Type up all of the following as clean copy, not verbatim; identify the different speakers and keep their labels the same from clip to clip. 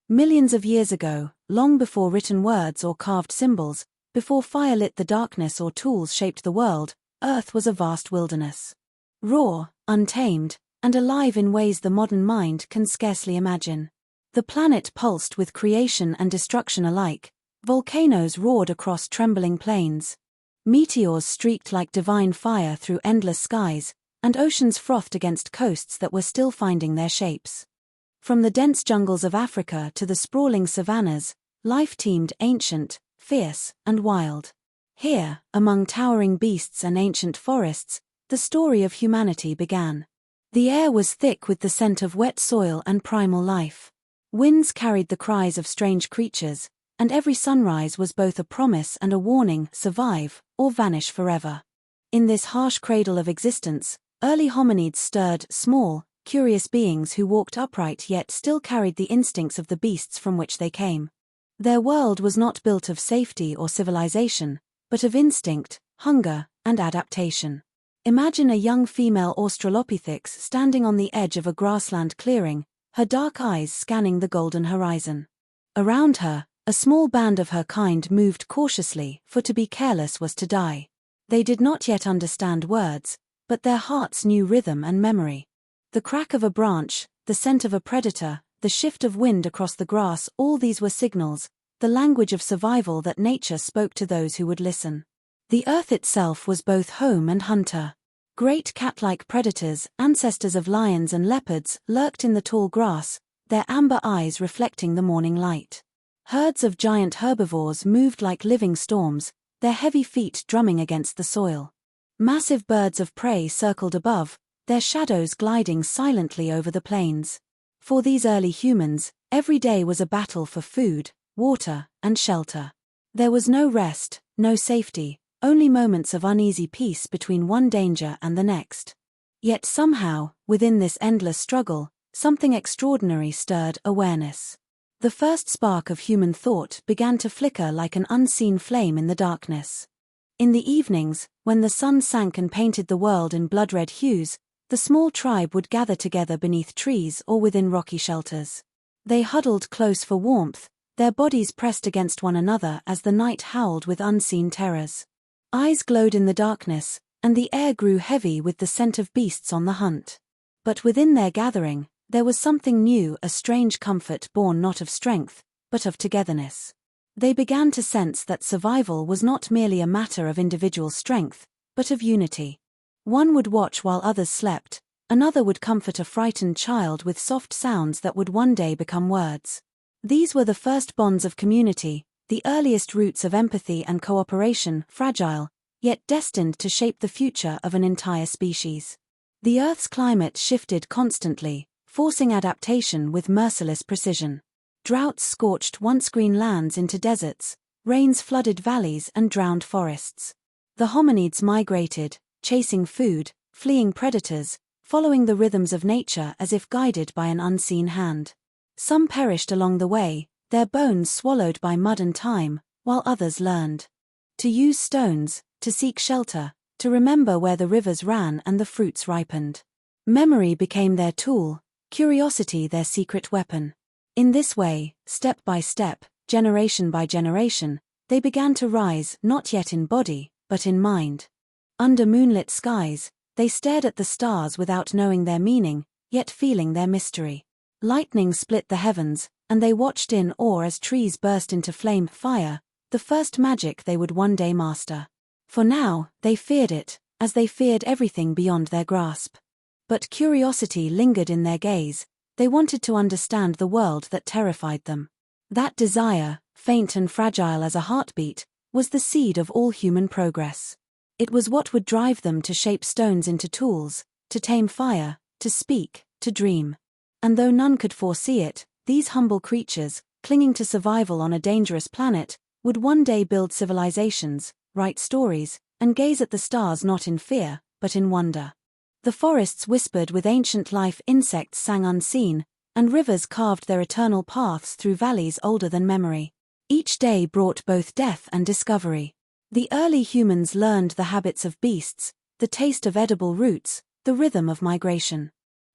Speaker 1: Millions of years ago, long before written words or carved symbols, before fire lit the darkness or tools shaped the world, Earth was a vast wilderness. Raw, untamed, and alive in ways the modern mind can scarcely imagine. The planet pulsed with creation and destruction alike. Volcanoes roared across trembling plains. Meteors streaked like divine fire through endless skies, and oceans frothed against coasts that were still finding their shapes. From the dense jungles of Africa to the sprawling savannas, life teemed ancient, fierce, and wild. Here, among towering beasts and ancient forests, the story of humanity began. The air was thick with the scent of wet soil and primal life. Winds carried the cries of strange creatures, and every sunrise was both a promise and a warning: survive, or vanish forever. In this harsh cradle of existence, early hominids stirred, small, curious beings who walked upright yet still carried the instincts of the beasts from which they came. Their world was not built of safety or civilization, but of instinct, hunger, and adaptation. Imagine a young female Australopithecus standing on the edge of a grassland clearing, her dark eyes scanning the golden horizon. Around her, a small band of her kind moved cautiously, for to be careless was to die. They did not yet understand words, but their hearts knew rhythm and memory. The crack of a branch, the scent of a predator, the shift of wind across the grass, all these were signals, the language of survival that nature spoke to those who would listen. The earth itself was both home and hunter. Great cat-like predators, ancestors of lions and leopards, lurked in the tall grass, their amber eyes reflecting the morning light. Herds of giant herbivores moved like living storms, their heavy feet drumming against the soil. Massive birds of prey circled above, their shadows gliding silently over the plains. For these early humans, every day was a battle for food, water, and shelter. There was no rest, no safety, only moments of uneasy peace between one danger and the next. Yet somehow, within this endless struggle, something extraordinary stirred awareness. The first spark of human thought began to flicker like an unseen flame in the darkness. In the evenings, when the sun sank and painted the world in blood-red hues, the small tribe would gather together beneath trees or within rocky shelters. They huddled close for warmth, their bodies pressed against one another as the night howled with unseen terrors. Eyes glowed in the darkness, and the air grew heavy with the scent of beasts on the hunt. But within their gathering, there was something new, a strange comfort born not of strength, but of togetherness. They began to sense that survival was not merely a matter of individual strength, but of unity. One would watch while others slept, another would comfort a frightened child with soft sounds that would one day become words. These were the first bonds of community, the earliest roots of empathy and cooperation, fragile, yet destined to shape the future of an entire species. The Earth's climate shifted constantly, forcing adaptation with merciless precision. Droughts scorched once green lands into deserts, rains flooded valleys and drowned forests. The hominids migrated, chasing food, fleeing predators, following the rhythms of nature as if guided by an unseen hand. Some perished along the way, their bones swallowed by mud and time, while others learned to use stones, to seek shelter, to remember where the rivers ran and the fruits ripened. Memory became their tool, curiosity their secret weapon. In this way, step by step, generation by generation, they began to rise, not yet in body, but in mind. Under moonlit skies, they stared at the stars without knowing their meaning, yet feeling their mystery. Lightning split the heavens, and they watched in awe as trees burst into flame, fire, the first magic they would one day master. For now, they feared it, as they feared everything beyond their grasp. But curiosity lingered in their gaze, they wanted to understand the world that terrified them. That desire, faint and fragile as a heartbeat, was the seed of all human progress. It was what would drive them to shape stones into tools, to tame fire, to speak, to dream. And though none could foresee it, these humble creatures, clinging to survival on a dangerous planet, would one day build civilizations, write stories, and gaze at the stars not in fear, but in wonder. The forests whispered with ancient life, insects sang unseen, and rivers carved their eternal paths through valleys older than memory. Each day brought both death and discovery. The early humans learned the habits of beasts, the taste of edible roots, the rhythm of migration.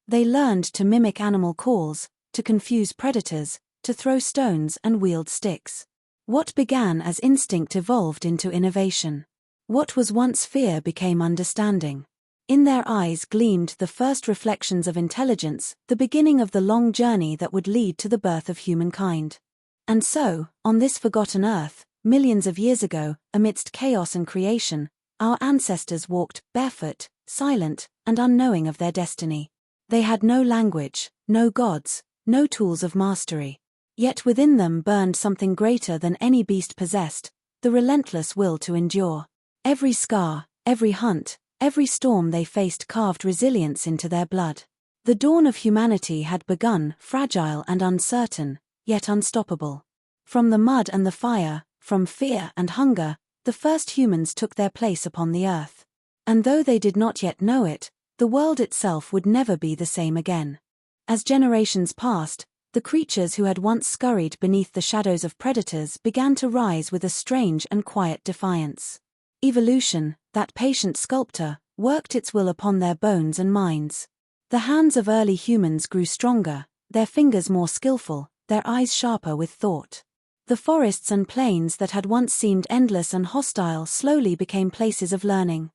Speaker 1: They learned to mimic animal calls, to confuse predators, to throw stones and wield sticks. What began as instinct evolved into innovation. What was once fear became understanding. In their eyes gleamed the first reflections of intelligence, the beginning of the long journey that would lead to the birth of humankind. And so, on this forgotten earth, millions of years ago, amidst chaos and creation, our ancestors walked, barefoot, silent, and unknowing of their destiny. They had no language, no gods, no tools of mastery. Yet within them burned something greater than any beast possessed, the relentless will to endure. Every scar, every hunt, every storm they faced carved resilience into their blood. The dawn of humanity had begun, fragile and uncertain, yet unstoppable. From the mud and the fire, from fear and hunger, the first humans took their place upon the earth. And though they did not yet know it, the world itself would never be the same again. As generations passed, the creatures who had once scurried beneath the shadows of predators began to rise with a strange and quiet defiance. Evolution, that patient sculptor, worked its will upon their bones and minds. The hands of early humans grew stronger, their fingers more skillful, their eyes sharper with thought. The forests and plains that had once seemed endless and hostile slowly became places of learning.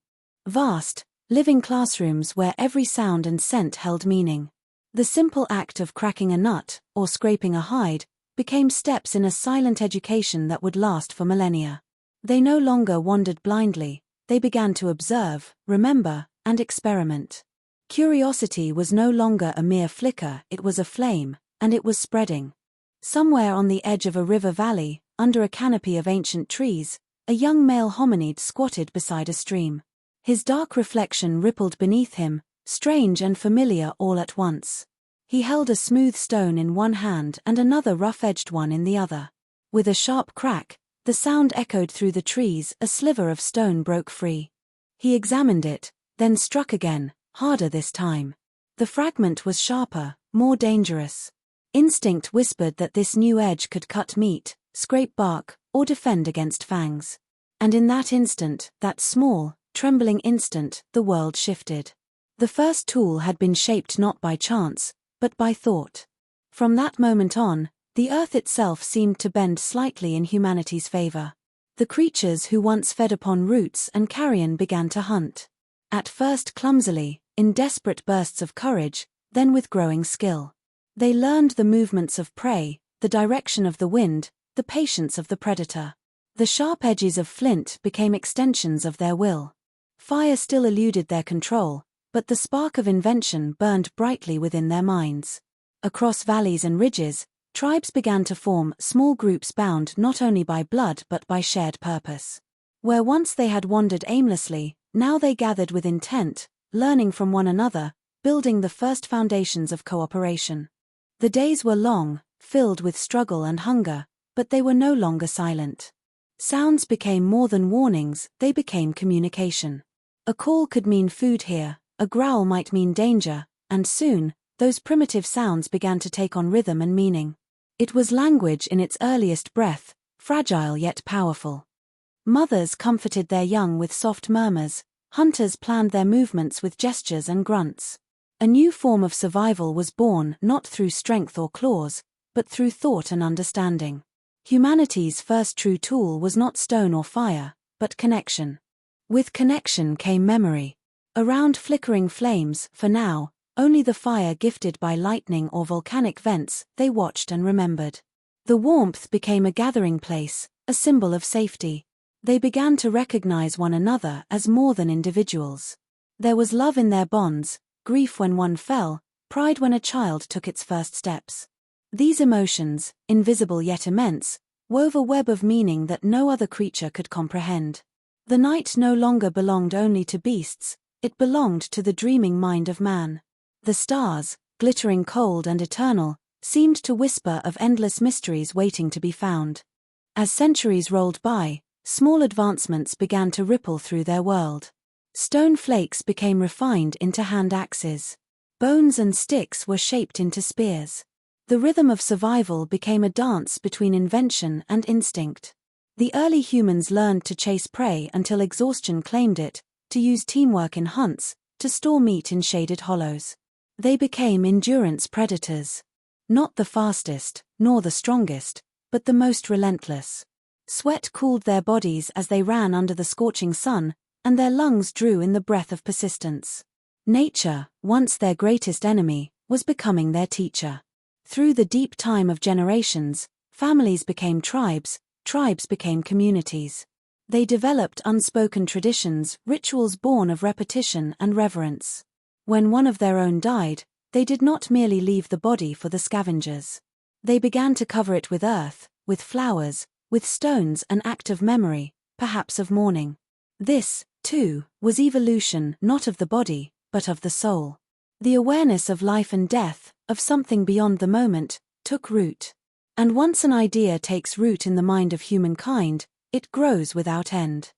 Speaker 1: Vast, living classrooms where every sound and scent held meaning. The simple act of cracking a nut, or scraping a hide, became steps in a silent education that would last for millennia. They no longer wandered blindly, they began to observe, remember, and experiment. Curiosity was no longer a mere flicker, it was a flame, and it was spreading. Somewhere on the edge of a river valley, under a canopy of ancient trees, a young male hominid squatted beside a stream. His dark reflection rippled beneath him, strange and familiar all at once. He held a smooth stone in one hand and another rough-edged one in the other. With a sharp crack, the sound echoed through the trees, a sliver of stone broke free. He examined it, then struck again, harder this time. The fragment was sharper, more dangerous. Instinct whispered that this new edge could cut meat, scrape bark, or defend against fangs. And in that instant, that small, trembling instant, the world shifted. The first tool had been shaped not by chance, but by thought. From that moment on, the earth itself seemed to bend slightly in humanity's favor. The creatures who once fed upon roots and carrion began to hunt. At first clumsily, in desperate bursts of courage, then with growing skill. They learned the movements of prey, the direction of the wind, the patience of the predator. The sharp edges of flint became extensions of their will. Fire still eluded their control, but the spark of invention burned brightly within their minds. Across valleys and ridges, tribes began to form, small groups bound not only by blood but by shared purpose. Where once they had wandered aimlessly, now they gathered with intent, learning from one another, building the first foundations of cooperation. The days were long, filled with struggle and hunger, but they were no longer silent. Sounds became more than warnings, they became communication. A call could mean food here, a growl might mean danger, and soon, those primitive sounds began to take on rhythm and meaning. It was language in its earliest breath, fragile yet powerful. Mothers comforted their young with soft murmurs, hunters planned their movements with gestures and grunts. A new form of survival was born not through strength or claws, but through thought and understanding. Humanity's first true tool was not stone or fire, but connection. With connection came memory. Around flickering flames, for now, only the fire gifted by lightning or volcanic vents, they watched and remembered. The warmth became a gathering place, a symbol of safety. They began to recognize one another as more than individuals. There was love in their bonds, grief when one fell, pride when a child took its first steps. These emotions, invisible yet immense, wove a web of meaning that no other creature could comprehend. The night no longer belonged only to beasts, it belonged to the dreaming mind of man. The stars, glittering cold and eternal, seemed to whisper of endless mysteries waiting to be found. As centuries rolled by, small advancements began to ripple through their world. Stone flakes became refined into hand axes. Bones and sticks were shaped into spears. The rhythm of survival became a dance between invention and instinct. The early humans learned to chase prey until exhaustion claimed it, to use teamwork in hunts, to store meat in shaded hollows. They became endurance predators. Not the fastest, nor the strongest, but the most relentless. Sweat cooled their bodies as they ran under the scorching sun, and their lungs drew in the breath of persistence. Nature, once their greatest enemy, was becoming their teacher. Through the deep time of generations, families became tribes, tribes became communities. They developed unspoken traditions, rituals born of repetition and reverence. When one of their own died, they did not merely leave the body for the scavengers. They began to cover it with earth, with flowers, with stones, an act of memory, perhaps of mourning. This, too, was evolution, not of the body, but of the soul. The awareness of life and death, of something beyond the moment, took root. And once an idea takes root in the mind of humankind, it grows without end.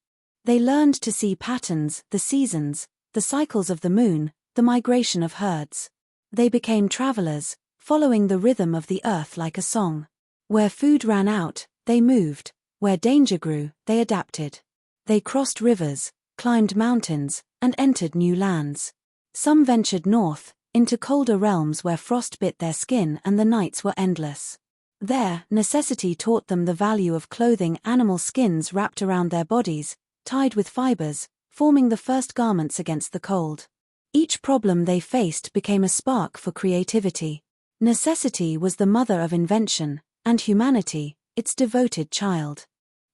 Speaker 1: They learned to see patterns, the seasons, the cycles of the moon, the migration of herds. They became travelers, following the rhythm of the earth like a song. Where food ran out, they moved. Where danger grew, they adapted. They crossed rivers, climbed mountains, and entered new lands. Some ventured north, into colder realms where frost bit their skin and the nights were endless. There, necessity taught them the value of clothing, animal skins wrapped around their bodies, tied with fibers, forming the first garments against the cold. Each problem they faced became a spark for creativity. Necessity was the mother of invention, and humanity, its devoted child.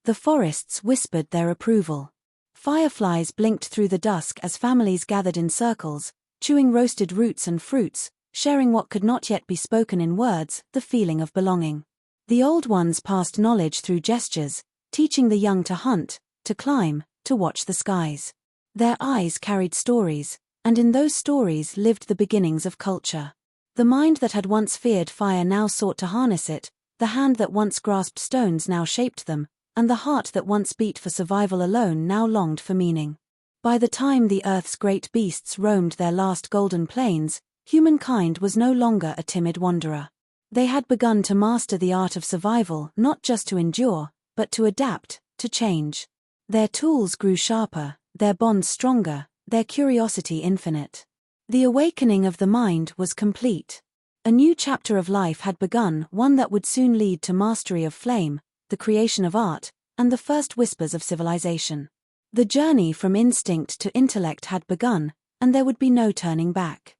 Speaker 1: The forests whispered their approval. Fireflies blinked through the dusk as families gathered in circles, chewing roasted roots and fruits, sharing what could not yet be spoken in words, the feeling of belonging. The old ones passed knowledge through gestures, teaching the young to hunt, to climb, to watch the skies. Their eyes carried stories, and in those stories lived the beginnings of culture. The mind that had once feared fire now sought to harness it, the hand that once grasped stones now shaped them, and the heart that once beat for survival alone now longed for meaning. By the time the earth's great beasts roamed their last golden plains, humankind was no longer a timid wanderer. They had begun to master the art of survival, not just to endure, but to adapt, to change. Their tools grew sharper, their bonds stronger, their curiosity infinite. The awakening of the mind was complete. A new chapter of life had begun, one that would soon lead to mastery of flame, the creation of art, and the first whispers of civilization. The journey from instinct to intellect had begun, and there would be no turning back.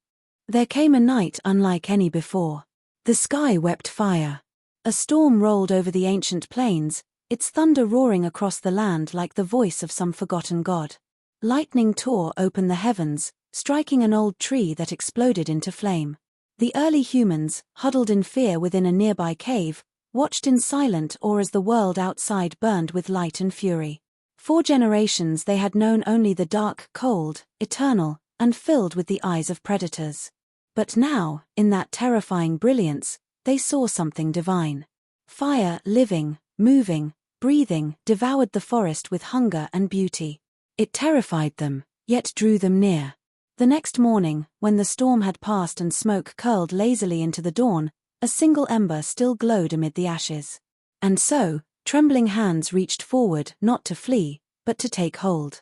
Speaker 1: There came a night unlike any before. The sky wept fire. A storm rolled over the ancient plains, its thunder roaring across the land like the voice of some forgotten god. Lightning tore open the heavens, striking an old tree that exploded into flame. The early humans, huddled in fear within a nearby cave, watched in silent awe as the world outside burned with light and fury. For generations they had known only the dark, cold, eternal, and filled with the eyes of predators. But now, in that terrifying brilliance, they saw something divine. Fire, living, moving, breathing, devoured the forest with hunger and beauty. It terrified them, yet drew them near. The next morning, when the storm had passed and smoke curled lazily into the dawn, a single ember still glowed amid the ashes. And so, trembling hands reached forward, not to flee, but to take hold.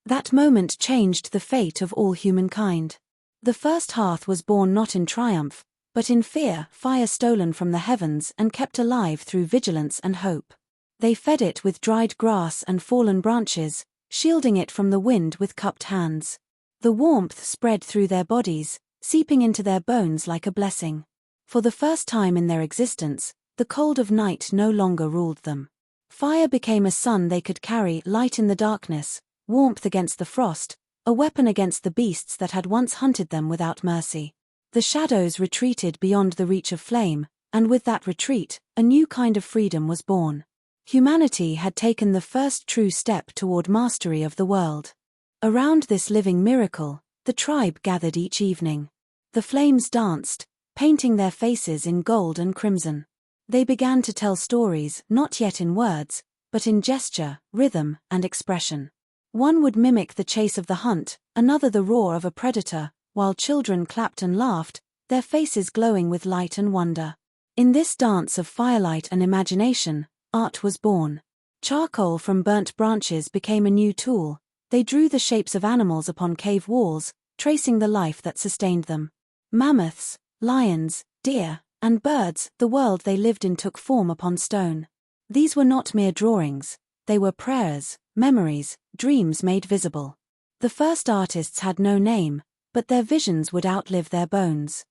Speaker 1: That moment changed the fate of all humankind. The first hearth was born not in triumph, but in fear, fire stolen from the heavens and kept alive through vigilance and hope. They fed it with dried grass and fallen branches, shielding it from the wind with cupped hands. The warmth spread through their bodies, seeping into their bones like a blessing. For the first time in their existence, the cold of night no longer ruled them. Fire became a sun they could carry, light in the darkness, warmth against the frost, a weapon against the beasts that had once hunted them without mercy. The shadows retreated beyond the reach of flame, and with that retreat, a new kind of freedom was born. Humanity had taken the first true step toward mastery of the world. Around this living miracle, the tribe gathered each evening. The flames danced, painting their faces in gold and crimson. They began to tell stories, not yet in words, but in gesture, rhythm, and expression. One would mimic the chase of the hunt, another the roar of a predator, while children clapped and laughed, their faces glowing with light and wonder. In this dance of firelight and imagination, art was born. Charcoal from burnt branches became a new tool. They drew the shapes of animals upon cave walls, tracing the life that sustained them. Mammoths, lions, deer, And birds, the world they lived in took form upon stone. These were not mere drawings, they were prayers, memories, dreams made visible. The first artists had no name, but their visions would outlive their bones.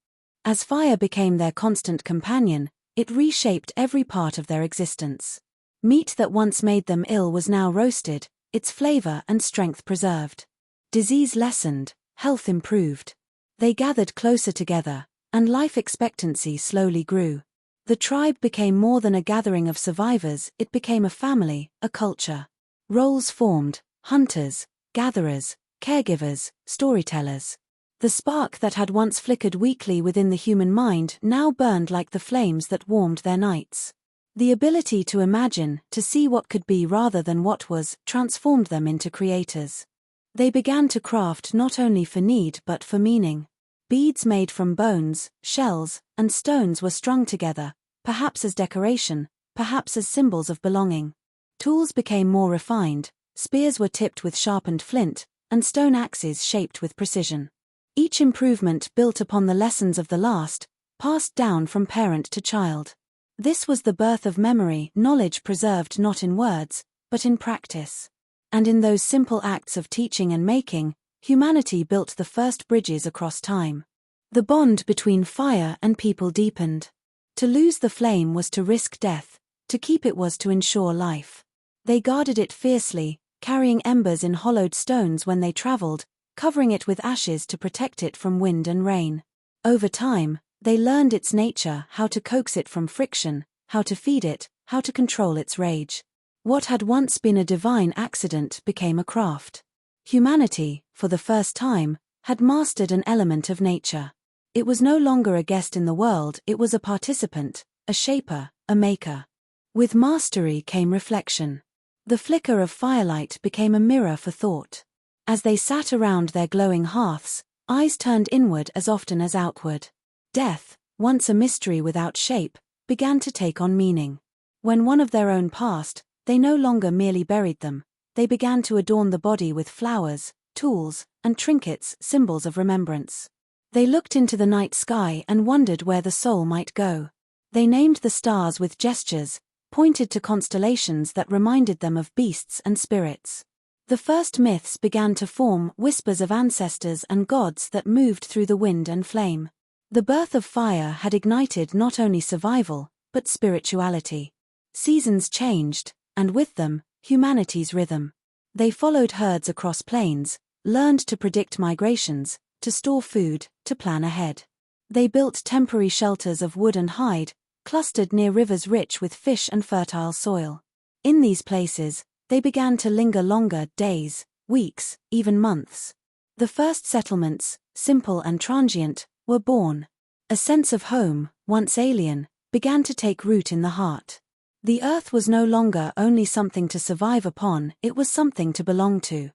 Speaker 1: As fire became their constant companion, it reshaped every part of their existence. Meat that once made them ill was now roasted, its flavor and strength preserved. Disease lessened, health improved. They gathered closer together, and life expectancy slowly grew. The tribe became more than a gathering of survivors, it became a family, a culture. Roles formed: hunters, gatherers, caregivers, storytellers. The spark that had once flickered weakly within the human mind now burned like the flames that warmed their nights. The ability to imagine, to see what could be rather than what was, transformed them into creators. They began to craft not only for need but for meaning. Beads made from bones, shells, and stones were strung together, perhaps as decoration, perhaps as symbols of belonging. Tools became more refined, spears were tipped with sharpened flint, and stone axes shaped with precision. Each improvement built upon the lessons of the last, passed down from parent to child. This was the birth of memory, knowledge preserved not in words, but in practice. And in those simple acts of teaching and making, humanity built the first bridges across time. The bond between fire and people deepened. To lose the flame was to risk death, to keep it was to ensure life. They guarded it fiercely, carrying embers in hollowed stones when they traveled, covering it with ashes to protect it from wind and rain. Over time, they learned its nature, how to coax it from friction, how to feed it, how to control its rage. What had once been a divine accident became a craft. Humanity, for the first time, had mastered an element of nature. It was no longer a guest in the world, it was a participant, a shaper, a maker. With mastery came reflection. The flicker of firelight became a mirror for thought. As they sat around their glowing hearths, eyes turned inward as often as outward. Death, once a mystery without shape, began to take on meaning. When one of their own passed, they no longer merely buried them, they began to adorn the body with flowers, tools, and trinkets, symbols of remembrance. They looked into the night sky and wondered where the soul might go. They named the stars with gestures, pointed to constellations that reminded them of beasts and spirits. The first myths began to form, whispers of ancestors and gods that moved through the wind and flame. The birth of fire had ignited not only survival, but spirituality. Seasons changed, and with them, humanity's rhythm. They followed herds across plains, learned to predict migrations, to store food, to plan ahead. They built temporary shelters of wood and hide, clustered near rivers rich with fish and fertile soil. In these places, they began to linger longer, days, weeks, even months. The first settlements, simple and transient, were born. A sense of home, once alien, began to take root in the heart. The earth was no longer only something to survive upon, it was something to belong to.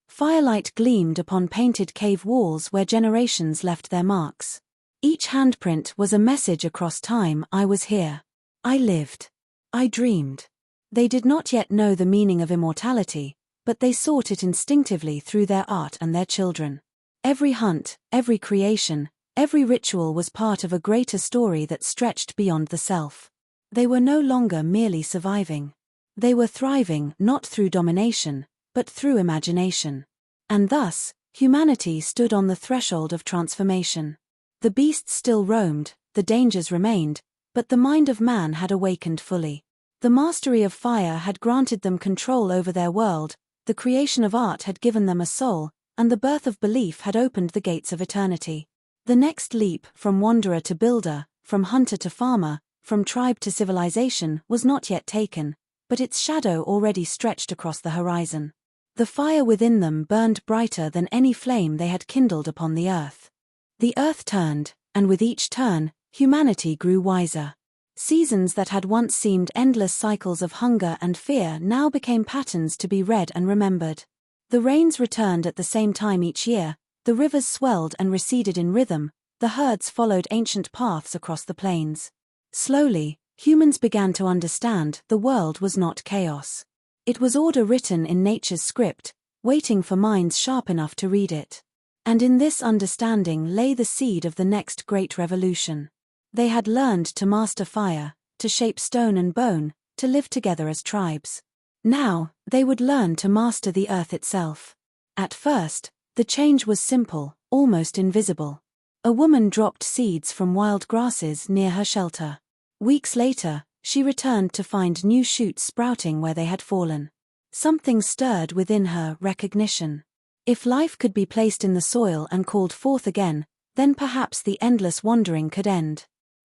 Speaker 1: Firelight gleamed upon painted cave walls where generations left their marks. Each handprint was a message across time: I was here. I lived. I dreamed. They did not yet know the meaning of immortality, but they sought it instinctively through their art and their children. Every hunt, every creation, every ritual was part of a greater story that stretched beyond the self. They were no longer merely surviving. They were thriving not through domination, but through imagination. And thus, humanity stood on the threshold of transformation. The beasts still roamed, the dangers remained, but the mind of man had awakened fully. The mastery of fire had granted them control over their world, the creation of art had given them a soul, and the birth of belief had opened the gates of eternity. The next leap, from wanderer to builder, from hunter to farmer, from tribe to civilization, was not yet taken, but its shadow already stretched across the horizon. The fire within them burned brighter than any flame they had kindled upon the earth. The earth turned, and with each turn, humanity grew wiser. Seasons that had once seemed endless cycles of hunger and fear now became patterns to be read and remembered. The rains returned at the same time each year, the rivers swelled and receded in rhythm, the herds followed ancient paths across the plains. Slowly, humans began to understand the world was not chaos. It was order written in nature's script, waiting for minds sharp enough to read it. And in this understanding lay the seed of the next great revolution. They had learned to master fire, to shape stone and bone, to live together as tribes. Now, they would learn to master the earth itself. At first, the change was simple, almost invisible. A woman dropped seeds from wild grasses near her shelter. Weeks later, she returned to find new shoots sprouting where they had fallen. Something stirred within her: recognition. If life could be placed in the soil and called forth again, then perhaps the endless wandering could end.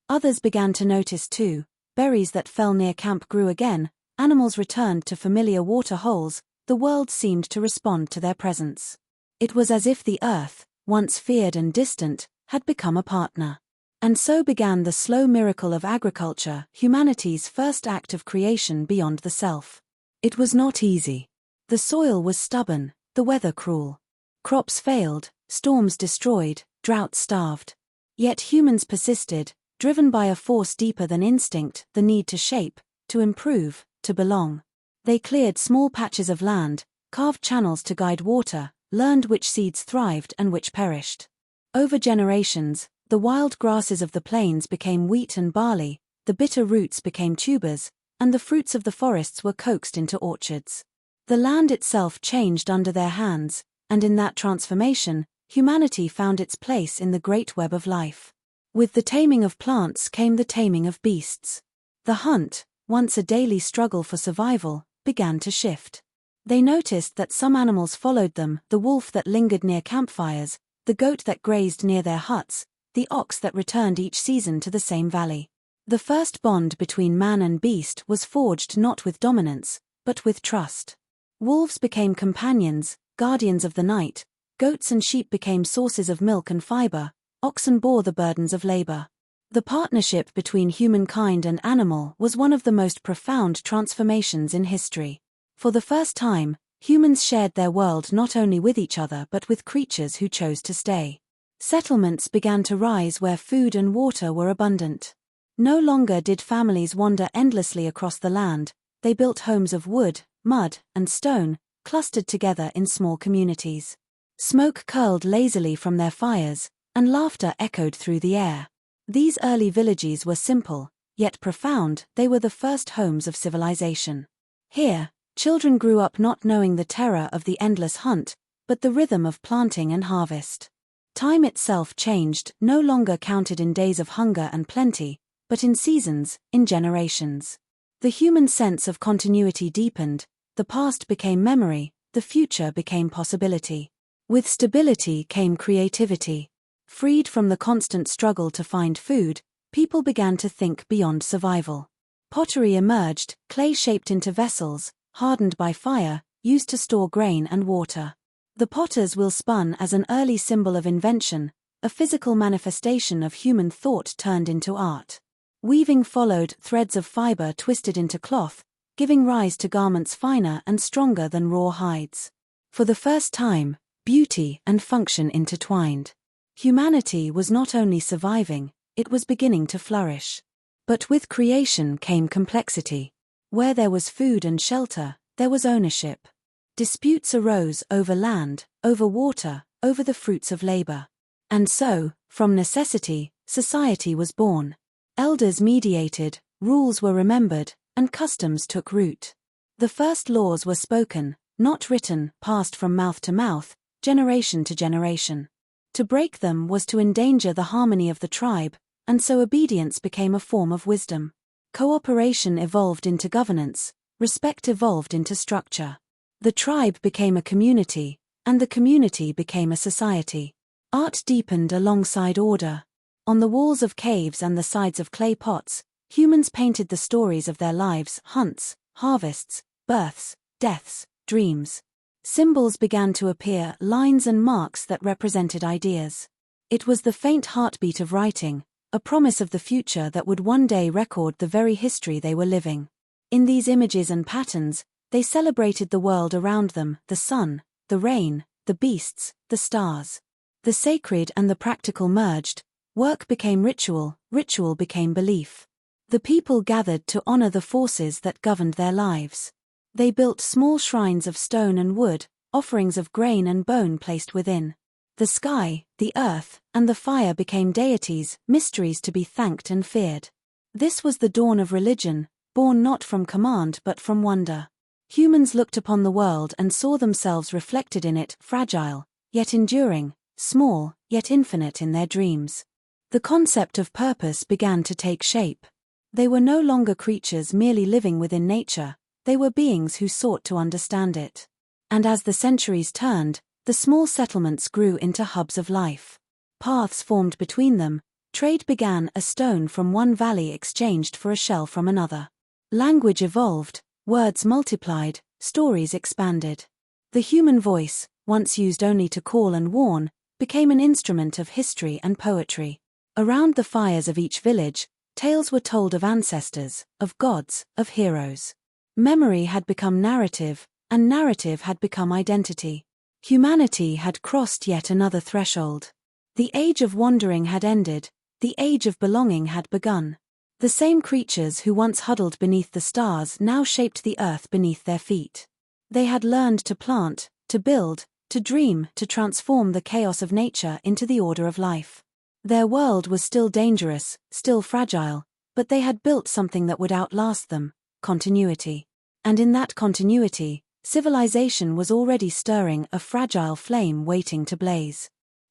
Speaker 1: Others began to notice too. Berries that fell near camp grew again, animals returned to familiar water holes, the world seemed to respond to their presence. It was as if the earth, once feared and distant, had become a partner. And so began the slow miracle of agriculture, humanity's first act of creation beyond the self. It was not easy. The soil was stubborn, the weather cruel. Crops failed, storms destroyed, droughts starved. Yet humans persisted, driven by a force deeper than instinct, the need to shape, to improve, to belong. They cleared small patches of land, carved channels to guide water, learned which seeds thrived and which perished. Over generations, the wild grasses of the plains became wheat and barley, the bitter roots became tubers, and the fruits of the forests were coaxed into orchards. The land itself changed under their hands, and in that transformation, humanity found its place in the great web of life. With the taming of plants came the taming of beasts. The hunt, once a daily struggle for survival, began to shift. They noticed that some animals followed them: the wolf that lingered near campfires, the goat that grazed near their huts, the ox that returned each season to the same valley. The first bond between man and beast was forged not with dominance, but with trust. Wolves became companions, guardians of the night, goats and sheep became sources of milk and fiber, oxen bore the burdens of labor. The partnership between humankind and animal was one of the most profound transformations in history. For the first time, humans shared their world not only with each other but with creatures who chose to stay. Settlements began to rise where food and water were abundant. No longer did families wander endlessly across the land, they built homes of wood, mud, and stone, clustered together in small communities. Smoke curled lazily from their fires, and laughter echoed through the air. These early villages were simple, yet profound. They were the first homes of civilization. Here, children grew up not knowing the terror of the endless hunt, but the rhythm of planting and harvest. Time itself changed, no longer counted in days of hunger and plenty, but in seasons, in generations. The human sense of continuity deepened, the past became memory, the future became possibility. With stability came creativity. Freed from the constant struggle to find food, people began to think beyond survival. Pottery emerged, clay shaped into vessels, hardened by fire, used to store grain and water. The potter's wheel spun as an early symbol of invention, a physical manifestation of human thought turned into art. Weaving followed, threads of fiber twisted into cloth, giving rise to garments finer and stronger than raw hides. For the first time, beauty and function intertwined. Humanity was not only surviving, it was beginning to flourish. But with creation came complexity. Where there was food and shelter, there was ownership. Disputes arose over land, over water, over the fruits of labor. And so, from necessity, society was born. Elders mediated, rules were remembered, and customs took root. The first laws were spoken, not written, passed from mouth to mouth, generation to generation. To break them was to endanger the harmony of the tribe, and so obedience became a form of wisdom. Cooperation evolved into governance, respect evolved into structure. The tribe became a community, and the community became a society. Art deepened alongside order. On the walls of caves and the sides of clay pots, humans painted the stories of their lives: hunts, harvests, births, deaths, dreams. Symbols began to appear, lines and marks that represented ideas. It was the faint heartbeat of writing, a promise of the future that would one day record the very history they were living. In these images and patterns, they celebrated the world around them: the sun, the rain, the beasts, the stars. The sacred and the practical merged. Work became ritual, ritual became belief. The people gathered to honor the forces that governed their lives. They built small shrines of stone and wood, offerings of grain and bone placed within. The sky, the earth, and the fire became deities, mysteries to be thanked and feared. This was the dawn of religion, born not from command but from wonder. Humans looked upon the world and saw themselves reflected in it, fragile, yet enduring, small, yet infinite in their dreams. The concept of purpose began to take shape. They were no longer creatures merely living within nature, they were beings who sought to understand it. And as the centuries turned, the small settlements grew into hubs of life. Paths formed between them, trade began, a stone from one valley exchanged for a shell from another. Language evolved, words multiplied, stories expanded. The human voice, once used only to call and warn, became an instrument of history and poetry. Around the fires of each village, tales were told of ancestors, of gods, of heroes. Memory had become narrative, and narrative had become identity. Humanity had crossed yet another threshold. The age of wandering had ended, the age of belonging had begun. The same creatures who once huddled beneath the stars now shaped the earth beneath their feet. They had learned to plant, to build, to dream, to transform the chaos of nature into the order of life. Their world was still dangerous, still fragile, but they had built something that would outlast them: continuity. And in that continuity, civilization was already stirring, a fragile flame waiting to blaze.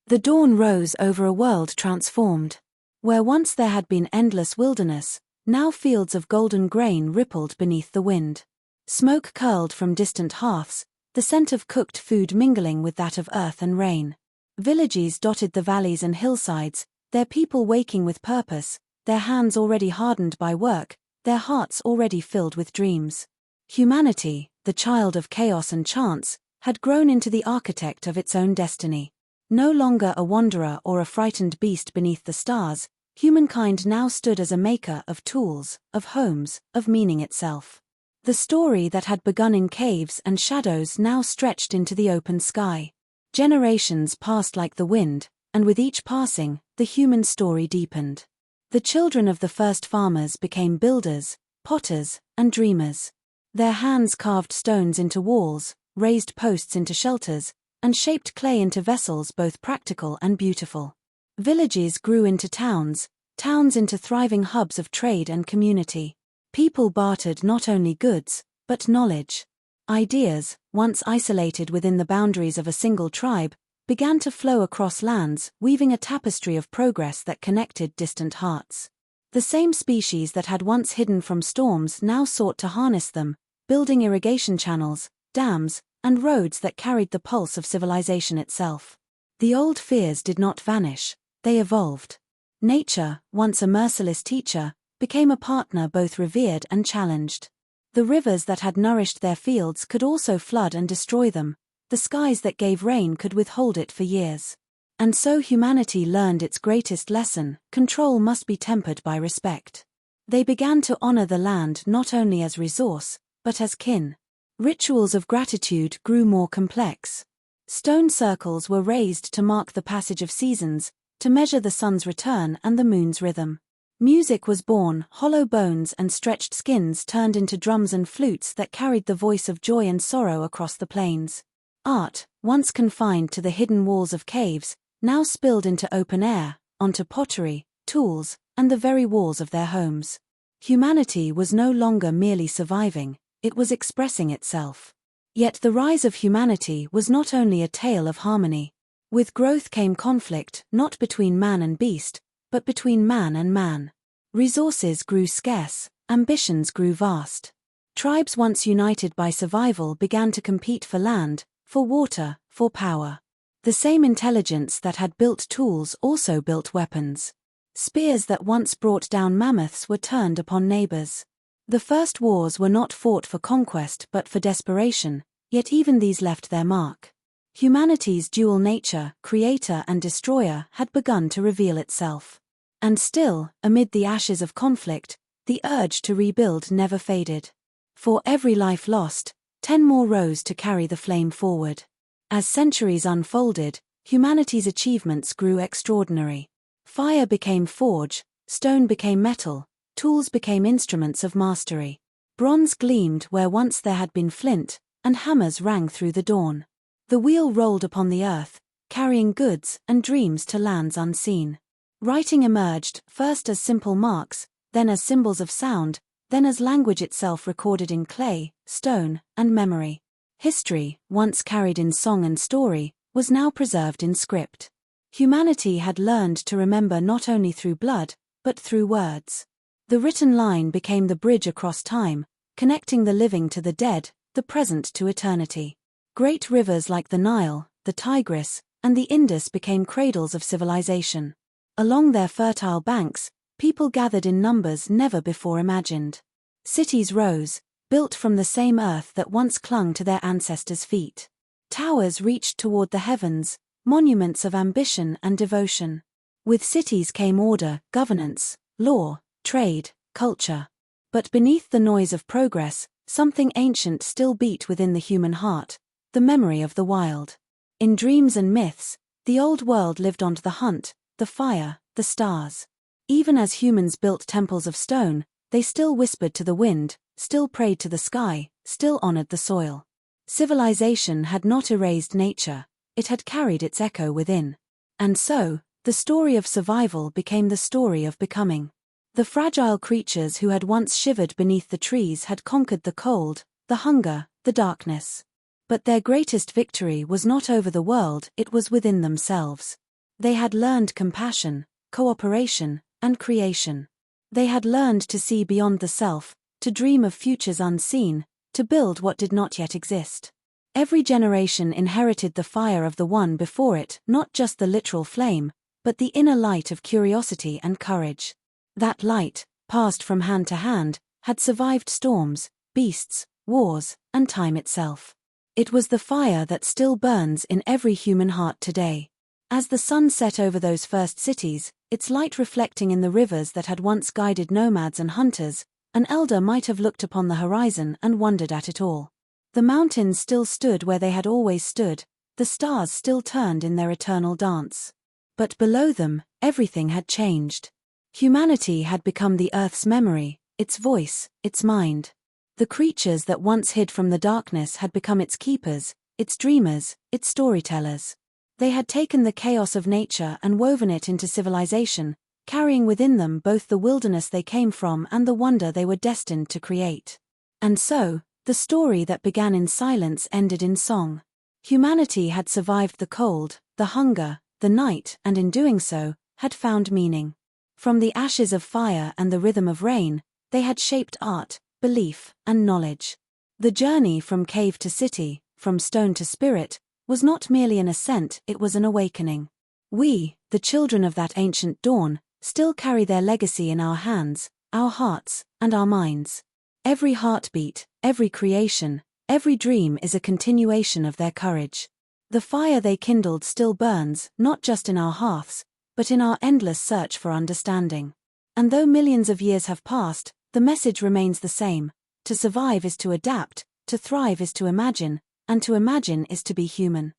Speaker 1: The dawn rose over a world transformed. Where once there had been endless wilderness, now fields of golden grain rippled beneath the wind. Smoke curled from distant hearths, the scent of cooked food mingling with that of earth and rain. Villages dotted the valleys and hillsides, their people waking with purpose, their hands already hardened by work, their hearts already filled with dreams. Humanity, the child of chaos and chance, had grown into the architect of its own destiny. No longer a wanderer or a frightened beast beneath the stars, humankind now stood as a maker of tools, of homes, of meaning itself. The story that had begun in caves and shadows now stretched into the open sky. Generations passed like the wind, and with each passing, the human story deepened. The children of the first farmers became builders, potters, and dreamers. Their hands carved stones into walls, raised posts into shelters, and shaped clay into vessels both practical and beautiful. Villages grew into towns, towns into thriving hubs of trade and community. People bartered not only goods, but knowledge. Ideas, once isolated within the boundaries of a single tribe, began to flow across lands, weaving a tapestry of progress that connected distant hearts. The same species that had once hidden from storms now sought to harness them, building irrigation channels, dams, and roads that carried the pulse of civilization itself. The old fears did not vanish, they evolved. Nature, once a merciless teacher, became a partner both revered and challenged. The rivers that had nourished their fields could also flood and destroy them, the skies that gave rain could withhold it for years. And so humanity learned its greatest lesson: control must be tempered by respect. They began to honor the land not only as resource, but as kin. Rituals of gratitude grew more complex. Stone circles were raised to mark the passage of seasons, to measure the sun's return and the moon's rhythm. Music was born, hollow bones and stretched skins turned into drums and flutes that carried the voice of joy and sorrow across the plains. Art, once confined to the hidden walls of caves, now spilled into open air, onto pottery, tools, and the very walls of their homes. Humanity was no longer merely surviving, it was expressing itself. Yet the rise of humanity was not only a tale of harmony. With growth came conflict, not between man and beast, but between man and man. Resources grew scarce, ambitions grew vast. Tribes once united by survival began to compete for land, for water, for power. The same intelligence that had built tools also built weapons. Spears that once brought down mammoths were turned upon neighbors. The first wars were not fought for conquest but for desperation, yet even these left their mark. Humanity's dual nature, creator and destroyer, had begun to reveal itself. And still, amid the ashes of conflict, the urge to rebuild never faded. For every life lost, 10 more rose to carry the flame forward. As centuries unfolded, humanity's achievements grew extraordinary. Fire became forge, stone became metal, tools became instruments of mastery. Bronze gleamed where once there had been flint, and hammers rang through the dawn. The wheel rolled upon the earth, carrying goods and dreams to lands unseen. Writing emerged, first as simple marks, then as symbols of sound, then as language itself recorded in clay, stone, and memory. History, once carried in song and story, was now preserved in script. Humanity had learned to remember not only through blood, but through words. The written line became the bridge across time, connecting the living to the dead, the present to eternity. Great rivers like the Nile, the Tigris, and the Indus became cradles of civilization. Along their fertile banks, people gathered in numbers never before imagined. Cities rose, built from the same earth that once clung to their ancestors' feet. Towers reached toward the heavens, monuments of ambition and devotion. With cities came order, governance, law, trade, culture. But beneath the noise of progress, something ancient still beat within the human heart, the memory of the wild. In dreams and myths, the old world lived on to the hunt, the fire, the stars. Even as humans built temples of stone, they still whispered to the wind, still prayed to the sky, still honored the soil. Civilization had not erased nature, it had carried its echo within. And so, the story of survival became the story of becoming. The fragile creatures who had once shivered beneath the trees had conquered the cold, the hunger, the darkness. But their greatest victory was not over the world, it was within themselves. They had learned compassion, cooperation, and creation. They had learned to see beyond the self, to dream of futures unseen, to build what did not yet exist. Every generation inherited the fire of the one before it, not just the literal flame, but the inner light of curiosity and courage. That light, passed from hand to hand, had survived storms, beasts, wars, and time itself. It was the fire that still burns in every human heart today. As the sun set over those first cities, its light reflecting in the rivers that had once guided nomads and hunters, an elder might have looked upon the horizon and wondered at it all. The mountains still stood where they had always stood, the stars still turned in their eternal dance. But below them, everything had changed. Humanity had become the earth's memory, its voice, its mind. The creatures that once hid from the darkness had become its keepers, its dreamers, its storytellers. They had taken the chaos of nature and woven it into civilization, carrying within them both the wilderness they came from and the wonder they were destined to create. And so, the story that began in silence ended in song. Humanity had survived the cold, the hunger, the night, and in doing so, had found meaning. From the ashes of fire and the rhythm of rain, they had shaped art, belief, and knowledge. The journey from cave to city, from stone to spirit, was not merely an ascent, it was an awakening. We, the children of that ancient dawn, still carry their legacy in our hands, our hearts, and our minds. Every heartbeat, every creation, every dream is a continuation of their courage. The fire they kindled still burns, not just in our hearths, but in our endless search for understanding. And though millions of years have passed, the message remains the same. To survive is to adapt, to thrive is to imagine, and to imagine is to be human.